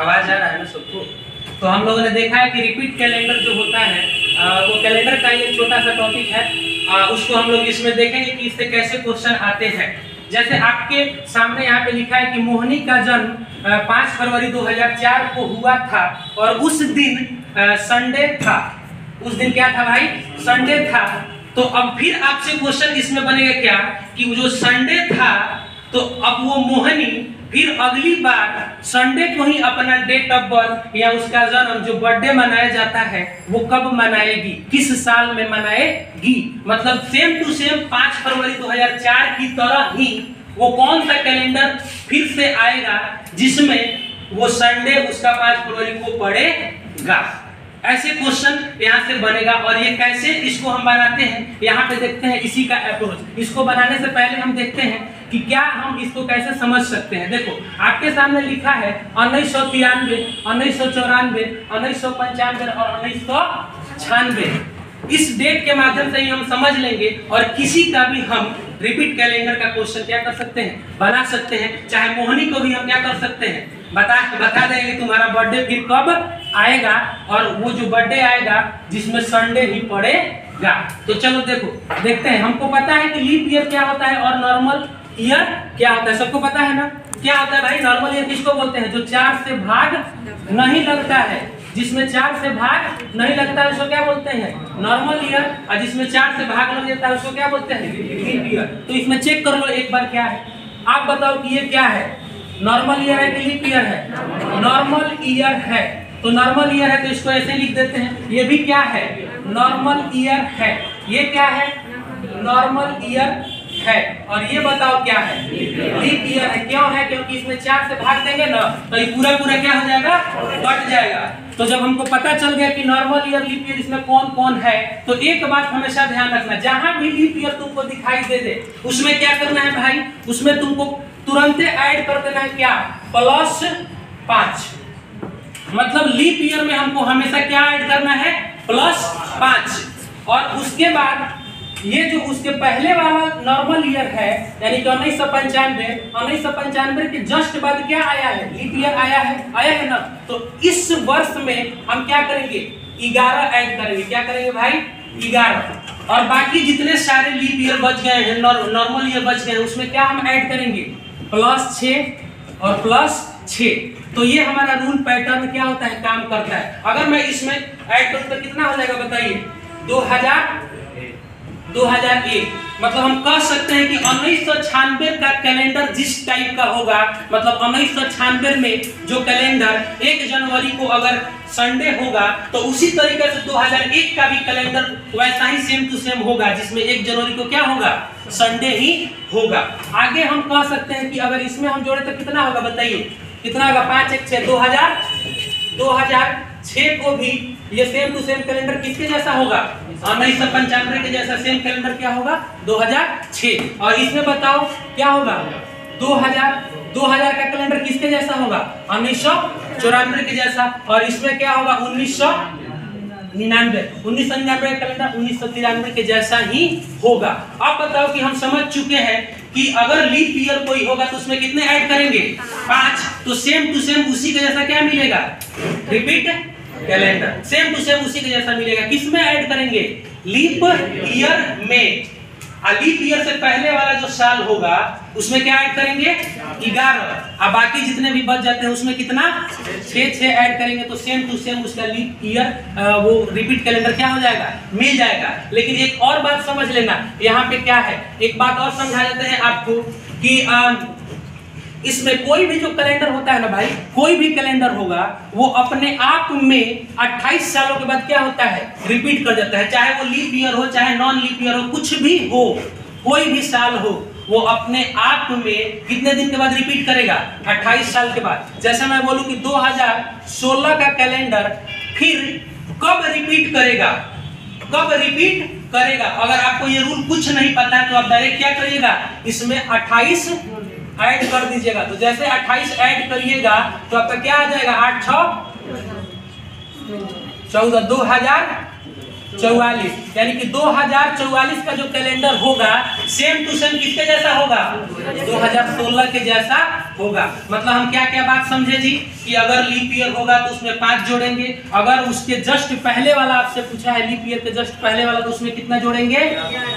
आवाज आ रहा है ना सबको? तो हम लोगों ने देखा है कि रिपीट कैलेंडर जो होता है वो कैलेंडर का एक छोटा सा टॉपिक है, उसको हम लोग इसमें देखेंगे कि इससे कैसे क्वेश्चन आते हैं। जैसे आपके सामने यहाँ पे लिखा है कि मोहिनी का जन्म 5 फरवरी 2004 को हुआ था और उस दिन संडे था। उस दिन क्या था भाई? संडे था। तो अब फिर आपसे क्वेश्चन इसमें बनेगा क्या कि वो जो संडे था तो अब वो मोहिनी फिर अगली बार संडे को ही अपना डेट ऑफ बर्थ या उसका जन्म जो बर्थडे मनाया जाता है वो कब मनाएगी, किस साल में मनाएगी। मतलब सेम टू सेम 5 फरवरी 2004 की तरह ही वो कौन सा कैलेंडर फिर से आएगा जिसमें वो संडे उसका 5 फरवरी को पड़ेगा। ऐसे क्वेश्चन यहाँ से बनेगा। और ये कैसे इसको हम बनाते हैं यहाँ पे देखते हैं, इसी का अप्रोच। इसको बनाने से पहले हम देखते हैं कि क्या हम इसको कैसे समझ सकते हैं। देखो आपके सामने लिखा है 1993, 1994, 1995 और 1996। इस डेट के माध्यम से ही हम समझ लेंगे और किसी का भी हम रिपीट कैलेंडर का क्वेश्चन क्या कर सकते हैं, बना सकते हैं। चाहे मोहिनी को भी हम क्या कर सकते हैं, बता देंगे तुम्हारा बर्थडे फिर कब आएगा और वो जो बर्थडे आएगा जिसमें संडे ही पड़ेगा। तो चलो देखते हैं। हमको पता है कि लीप ईयर क्या होता है और नॉर्मल ईयर क्या होता है, सबको पता है ना। क्या होता है भाई? नॉर्मल ईयर किसको बोलते हैं? जो 4 से भाग नहीं लगता है, जिसमें 4 से भाग नहीं लगता है उसको क्या बोलते हैं? Normal year. और जिसमें 4 से भाग लग जाता है उसको क्या बोलते हैं? Leap year. तो इसमें चेक कर लो एक बार क्या है। आप बताओ कि ये क्या है, नॉर्मल ईयर है कि लीप ईयर है? नॉर्मल ईयर है। तो नॉर्मल ईयर है तो इसको ऐसे लिख देते हैं। ये भी क्या है? नॉर्मल ईयर है। ये क्या है? नॉर्मल ईयर है। और ये बताओ क्या है? लीप ईयर है। क्यों है? क्योंकि इसमें 4 से भाग देंगे ना तो ये पूरा क्या हो जाएगा? कट जाएगा। तो जब हमको पता चल गया कि नॉर्मल ईयर, लीप ईयर इसमें कौन कौन है, तो एक बात हमेशा ध्यान रखना, जहां भी लीप ईयर तुमको दिखाई दे उसमें क्या करना है भाई? उसमें तुमको तुरंत ऐड कर देना है क्या? +5। मतलब लीप ईयर में हमको हमेशा क्या ऐड करना है? +5। और उसके बाद ये जो उसके पहले वाला नॉर्मल ईयर है यानी कि 1995 के जस्ट बाद क्या आया है? लीप ईयर आया है ना। तो इस वर्ष में हम क्या करेंगे? 11 ऐड करेंगे। क्या करेंगे भाई? 11। और बाकी जितने सारे लीप ईयर बच गए हैं, नॉर्मल ईयर बच गए हैं, उसमें क्या हम ऐड करेंगे? +6 और +6। तो ये हमारा रूल पैटर्न क्या होता है, काम करता है। अगर मैं इसमें ऐड करूं तो कितना हो जाएगा बताइए? 2001। मतलब हम कह सकते हैं कि 1996 का कैलेंडर जिस टाइप का होगा, मतलब 1996 में जो कैलेंडर 1 जनवरी को अगर संडे होगा तो उसी तरीके से 2001 का भी कैलेंडर वैसा ही सेम टू सेम होगा जिसमें 1 जनवरी को क्या होगा? संडे ही होगा। आगे हम कह सकते हैं कि अगर इसमें हम जोड़े तो कितना होगा बताइए? कितना होगा? 5 1 6 2006 को भी ये सेम टू सेम कैलेंडर किसके जैसा होगा? 1995 के जैसा सेम कैलेंडर क्या होगा? 2006। और इसमें बताओ क्या होगा? 2000 का कैलेंडर किसके जैसा होगा? 1994 के जैसा। और इसमें क्या होगा? 1999 का कैलेंडर 1993 के जैसा ही होगा। अब बताओ कि हम समझ चुके हैं कि अगर लीप ईयर कोई होगा तो उसमें कितने ऐड करेंगे? 5। तो सेम टू सेम उसी के जैसा क्या मिलेगा? Repeat calendar same to same उसी के जैसा मिलेगा। किसमें ऐड करेंगे? लीप ईयर में। लीप ईयर से पहले वाला जो साल होगा उसमें क्या ऐड करेंगे? 11। अब बाकी जितने भी बच जाते हैं उसमें कितना? 6 ऐड करेंगे तो सेम टू सेम उसका लीप ईयर वो रिपीट कैलेंडर क्या हो जाएगा? मिल जाएगा। लेकिन एक और बात समझ लेना, यहाँ पे क्या है, एक बात और समझा देते हैं आपको कि इसमें कोई भी जो कैलेंडर होता है ना भाई, कोई भी कैलेंडर होगा वो अपने आप में 28 सालों के बाद क्या होता है? रिपीट कर जाता है। चाहे वो लीप ईयर हो चाहे नॉन लीप ईयर हो, कुछ भी हो, कोई भी साल हो, वो अपने आप में कितने दिन के बाद रिपीट करेगा? 28 साल के बाद। जैसे मैं बोलूं कि 2016 का कैलेंडर फिर कब रिपीट करेगा? कब रिपीट करेगा? अगर आपको ये रूल कुछ नहीं पता है तो आप डायरेक्ट क्या करिएगा? इसमें 28 ऐड कर दीजिएगा। तो जैसे 28 ऐड करिएगा तो आपका क्या आ जाएगा? 8 6 14 2000 44, यानी कि 2044 का जो कैलेंडर होगा सेम टू सेम किसके जैसा होगा? 2016 के जैसा होगा। मतलब हम क्या क्या बात समझे जी कि अगर लीप ईयर होगा तो उसमें 5 जोड़ेंगे, अगर उसके जस्ट पहले वाला आपसे पूछा है लीप ईयर के जस्ट पहले वाला तो उसमें कितना जोड़ेंगे?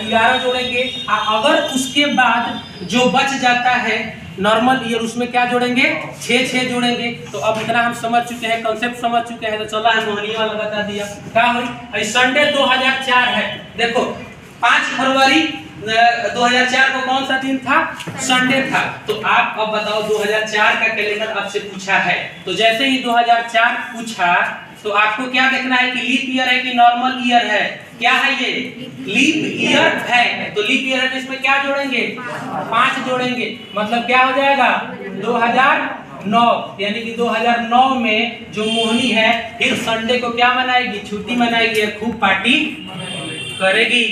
11 जोड़ेंगे। अगर उसके बाद जो बच जाता है नॉर्मल ईयर उसमें क्या जोड़ेंगे? 6 जोड़ेंगे। तो अब इतना हम समझ चुके हैं, कंसेप्ट समझ चुके हैं, तो चला है मोहनी वाला बता दिया क्या हुई। संडे 2004 है, देखो 5 फरवरी 2004 को कौन सा दिन था? संडे था। तो आप अब बताओ 2004 का कैलेंडर आपसे पूछा है, तो जैसे ही 2004 पूछा तो आपको क्या देखना है कि लीप ईयर है कि नॉर्मल ईयर है? क्या है ये? लीप ईयर है। तो लीप ईयर है तो इसमें क्या जोड़ेंगे? 5 जोड़ेंगे। मतलब क्या हो जाएगा? 2009, यानी कि 2009 में जो मोहनी है फिर संडे को क्या मनाएगी? छुट्टी मनाएगी, खूब पार्टी करेगी।